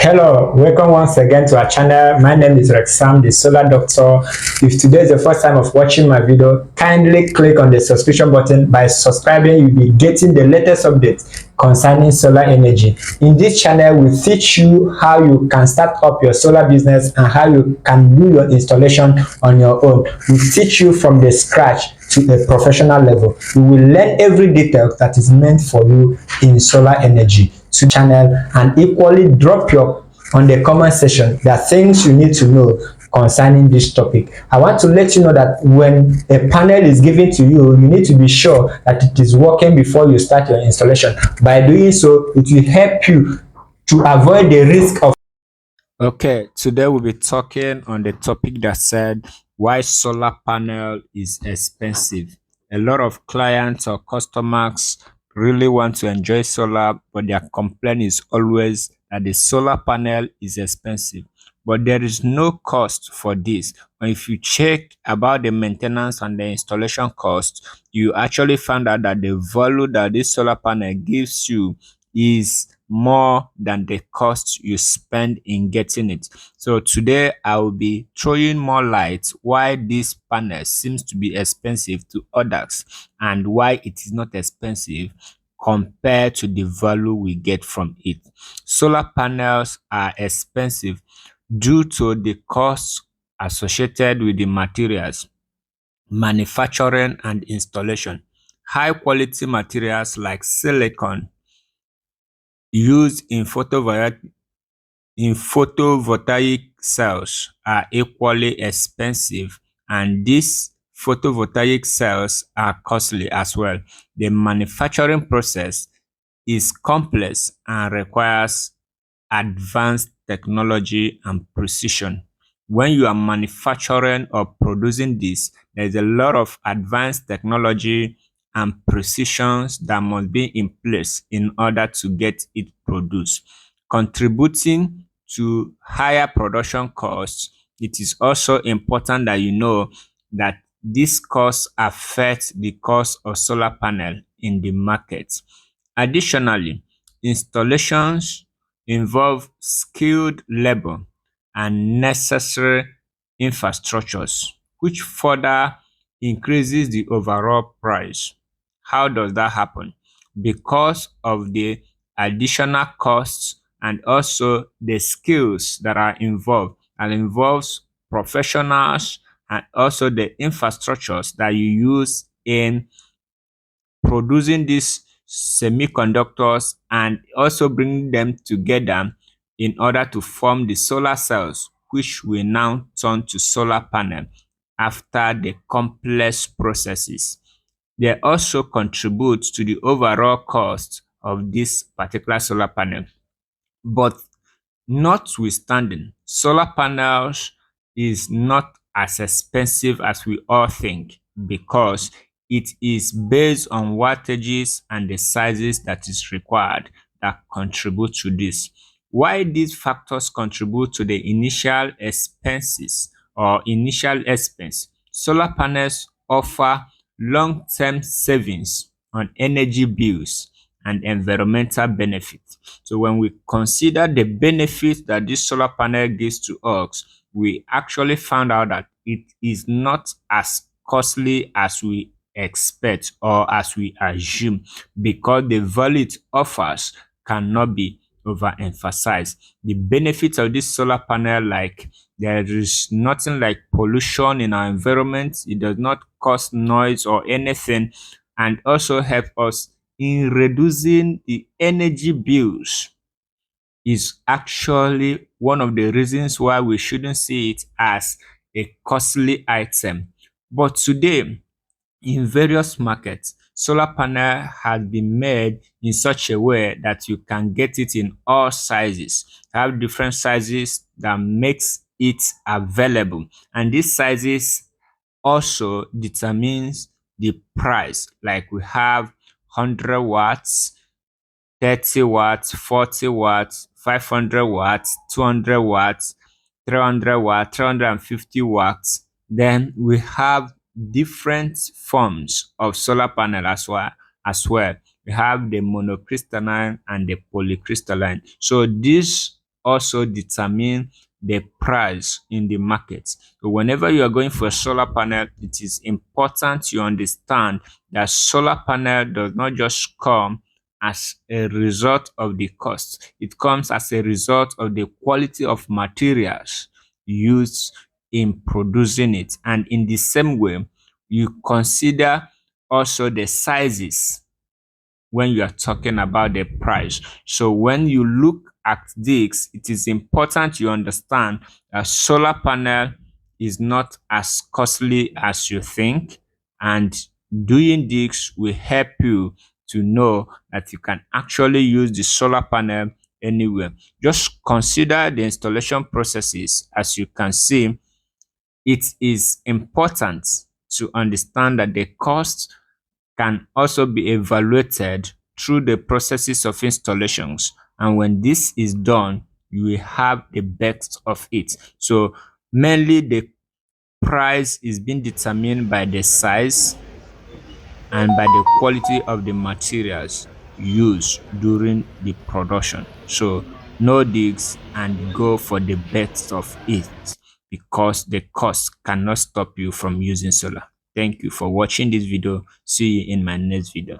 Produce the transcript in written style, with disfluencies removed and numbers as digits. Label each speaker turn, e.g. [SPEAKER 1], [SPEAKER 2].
[SPEAKER 1] Hello, welcome once again to our channel. My name is Rexsam, the Solar Doctor. If today is the first time of watching my video, kindly click on the subscription button. By subscribing, you'll be getting the latest updates concerning solar energy. In this channel, we teach you how you can start up your solar business and how you can do your installation on your own. We teach you from the scratch to a professional level. You will learn every detail that is meant for you in solar energy. To channel and equally drop your on the comment section the things you need to know concerning this topic. I want to let you know that when a panel is given to you, you need to be sure that it is working before you start your installation. By doing so, it will help you to avoid the risk of. Okay, today we'll be talking on the topic that said why solar panel is expensive. A lot of clients or customers really want to enjoy solar, but their complaint is always that the solar panel is expensive. But there is no cost for this. And if you check about the maintenance and the installation cost, you actually find out that the value that this solar panel gives you is more than the cost you spend in getting it. So today I will be throwing more light why this panel seems to be expensive to others and why it is not expensive compared to the value we get from it. Solar panels are expensive due to the costs associated with the materials, manufacturing and installation. High quality materials like silicon used in photovoltaic cells are equally expensive, and these photovoltaic cells are costly as well. The manufacturing process is complex and requires advanced technology and precision. When you are manufacturing or producing this, there's a lot of advanced technology and precisions that must be in place in order to get it produced. Contributing to higher production costs, it is also important that you know that these costs affect the cost of solar panel in the market. Additionally, installations involve skilled labor and necessary infrastructures, which further increases the overall price. How does that happen? Because of the additional costs and also the skills that are involved, and involves professionals and also the infrastructures that you use in producing these semiconductors and also bringing them together in order to form the solar cells, which will now turn to solar panel after the complex processes. They also contribute to the overall cost of this particular solar panel. But notwithstanding, solar panels is not as expensive as we all think because it is based on wattages and the sizes that is required that contribute to this. Why these factors contribute to the initial expenses or initial expense? Solar panels offer long-term savings on energy bills and environmental benefits. So when we consider the benefits that this solar panel gives to us, we actually found out that it is not as costly as we expect or as we assume, because the value it offers cannot be overemphasized. The benefits of this solar panel, like there is nothing like pollution in our environment, it does not cause noise or anything, and also help us in reducing the energy bills, is actually one of the reasons why we shouldn't see it as a costly item. But today, in various markets, solar panel has been made in such a way that you can get it in all sizes. Have different sizes that makes it available, and these sizes also determines the price. Like we have 100 watts, 30 watts, 40 watts, 500 watts, 200 watts, 300 watts, 350 watts. Then we have different forms of solar panel as well. We have the monocrystalline and the polycrystalline. So these also determine the price in the market. So whenever you are going for a solar panel, it is important you understand that solar panel does not just come as a result of the cost. It comes as a result of the quality of materials used in producing it. And in the same way, you consider also the sizes when you are talking about the price. So when you look at this, it is important you understand that solar panel is not as costly as you think, and doing this will help you to know that you can actually use the solar panel anywhere. Just consider the installation processes. As you can see, it is important to understand that the cost can also be evaluated through the processes of installations. And when this is done, you will have the best of it. So mainly the price is being determined by the size and by the quality of the materials used during the production. So know this and go for the best of it, because the cost cannot stop you from using solar. Thank you for watching this video. See you in my next video.